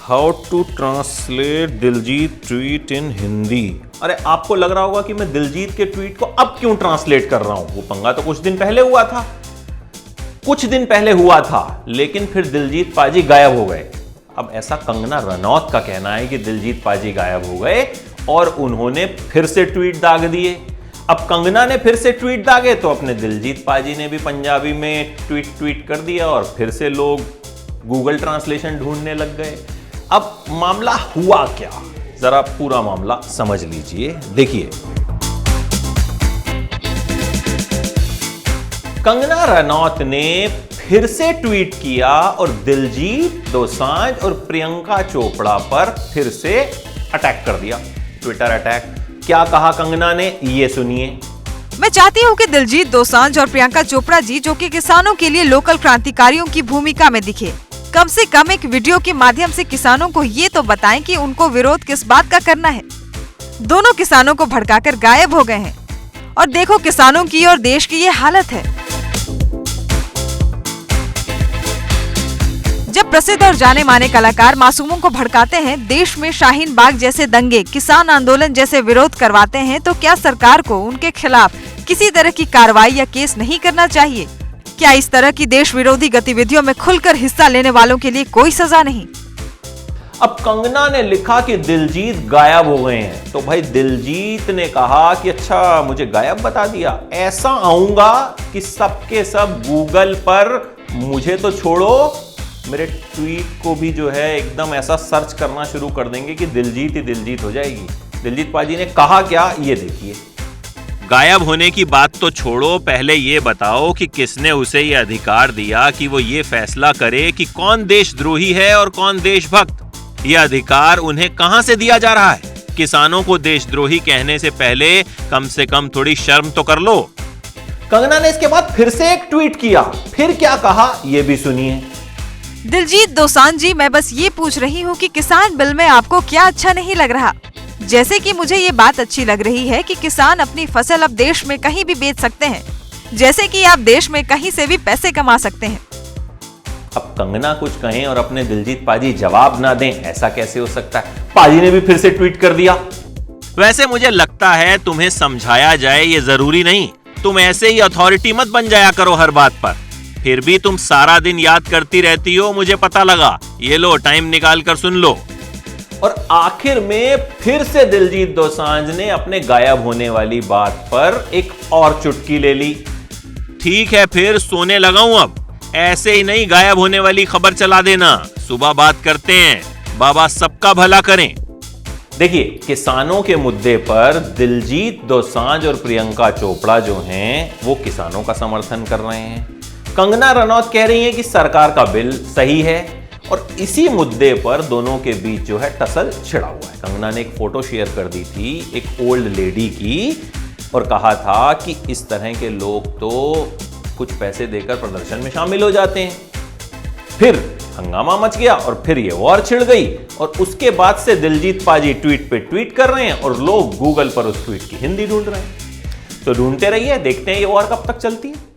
How to translate Diljit tweet in Hindi. अरे आपको लग रहा होगा कि मैं दिलजीत के ट्वीट को अब क्यों ट्रांसलेट कर रहा हूं। वो पंगा तो कुछ दिन पहले हुआ था, लेकिन फिर दिलजीत पाजी गायब हो गए। अब ऐसा कंगना रनौत का कहना है कि दिलजीत पाजी गायब हो गए और उन्होंने फिर से ट्वीट दाग दिए। अब कंगना ने फिर से ट्वीट दागे तो अपने दिलजीत पाजी ने भी पंजाबी में ट्वीट कर दिया और फिर से लोग गूगल ट्रांसलेशन ढूंढने लग गए। अब मामला हुआ क्या, जरा पूरा मामला समझ लीजिए। देखिए, कंगना रनौत ने फिर से ट्वीट किया और दिलजीत दोसांझ और प्रियंका चोपड़ा पर फिर से अटैक कर दिया, ट्विटर अटैक। क्या कहा कंगना ने, ये सुनिए। मैं चाहती हूँ कि दिलजीत दोसांझ और प्रियंका चोपड़ा जी, जो कि किसानों के लिए लोकल क्रांतिकारियों की भूमिका में दिखे, कम से कम एक वीडियो के माध्यम से किसानों को ये तो बताएं कि उनको विरोध किस बात का करना है। दोनों किसानों को भड़काकर गायब हो गए हैं और देखो किसानों की और देश की ये हालत है। जब प्रसिद्ध और जाने माने कलाकार मासूमों को भड़काते हैं, देश में शाहीन बाग जैसे दंगे, किसान आंदोलन जैसे विरोध करवाते हैं, तो क्या सरकार को उनके खिलाफ किसी तरह की कार्रवाई या केस नहीं करना चाहिए? क्या इस तरह की देश विरोधी गतिविधियों में खुलकर हिस्सा लेने वालों के लिए कोई सजा नहीं? अब कंगना ने लिखा कि दिलजीत गायब हो गए हैं, तो भाई दिलजीत ने कहा कि अच्छा मुझे गायब बता दिया, ऐसा आऊंगा कि सबके सब गूगल पर मुझे तो छोड़ो, मेरे ट्वीट को भी जो है एकदम ऐसा सर्च करना शुरू कर देंगे कि दिलजीत ही दिलजीत हो जाएगी। दिलजीत पाजी ने कहा क्या, ये देखिए। गायब होने की बात तो छोड़ो, पहले ये बताओ कि किसने उसे ये अधिकार दिया कि वो ये फैसला करे कि कौन देशद्रोही है और कौन देशभक्त। ये अधिकार उन्हें कहां से दिया जा रहा है? किसानों को देशद्रोही कहने से पहले कम से कम थोड़ी शर्म तो कर लो। कंगना ने इसके बाद फिर से एक ट्वीट किया, फिर क्या कहा, ये भी सुनिए। दिलजीत दोसांझ जी, मैं बस ये पूछ रही हूँ कि किसान बिल में आपको क्या अच्छा नहीं लग रहा? जैसे कि मुझे ये बात अच्छी लग रही है कि किसान अपनी फसल अब देश में कहीं भी बेच सकते हैं, जैसे कि आप देश में कहीं से भी पैसे कमा सकते हैं। अब कंगना कुछ कहें और अपने दिलजीत पाजी जवाब ना दें, ऐसा कैसे हो सकता है? पाजी ने भी फिर से ट्वीट कर दिया। वैसे मुझे लगता है तुम्हें समझाया जाए ये जरूरी नहीं। तुम ऐसे ही अथॉरिटी मत बन जाया करो हर बात पर। फिर भी तुम सारा दिन याद करती रहती हो, मुझे पता लगा। ये लो, टाइम निकाल कर सुन लो। और आखिर में फिर से दिलजीत दोसांझ ने अपने गायब होने वाली बात पर एक और चुटकी ले ली। ठीक है, फिर सोने लगाऊं अब? ऐसे ही नहीं गायब होने वाली खबर चला देना। सुबह बात करते हैं। बाबा सबका भला करें। देखिए, किसानों के मुद्दे पर दिलजीत दोसांझ और प्रियंका चोपड़ा जो हैं, वो किसानों का समर्थन कर रहे हैं। कंगना रनौत कह रही है कि सरकार का बिल सही है और इसी मुद्दे पर दोनों के बीच जो है टसल छिड़ा हुआ है। कंगना ने एक फोटो शेयर कर दी थी एक ओल्ड लेडी की और कहा था कि इस तरह के लोग तो कुछ पैसे देकर प्रदर्शन में शामिल हो जाते हैं। फिर हंगामा मच गया और फिर ये वॉर छिड़ गई और उसके बाद से दिलजीत पाजी ट्वीट पे ट्वीट कर रहे हैं और लोग गूगल पर उस ट्वीट की हिंदी ढूंढ रहे हैं। तो ढूंढते रहिए, देखते हैं ये वॉर कब तक चलती है।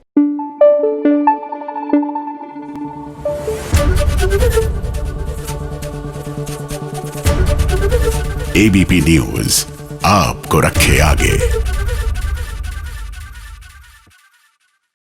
एबीपी न्यूज आपको रखे आगे।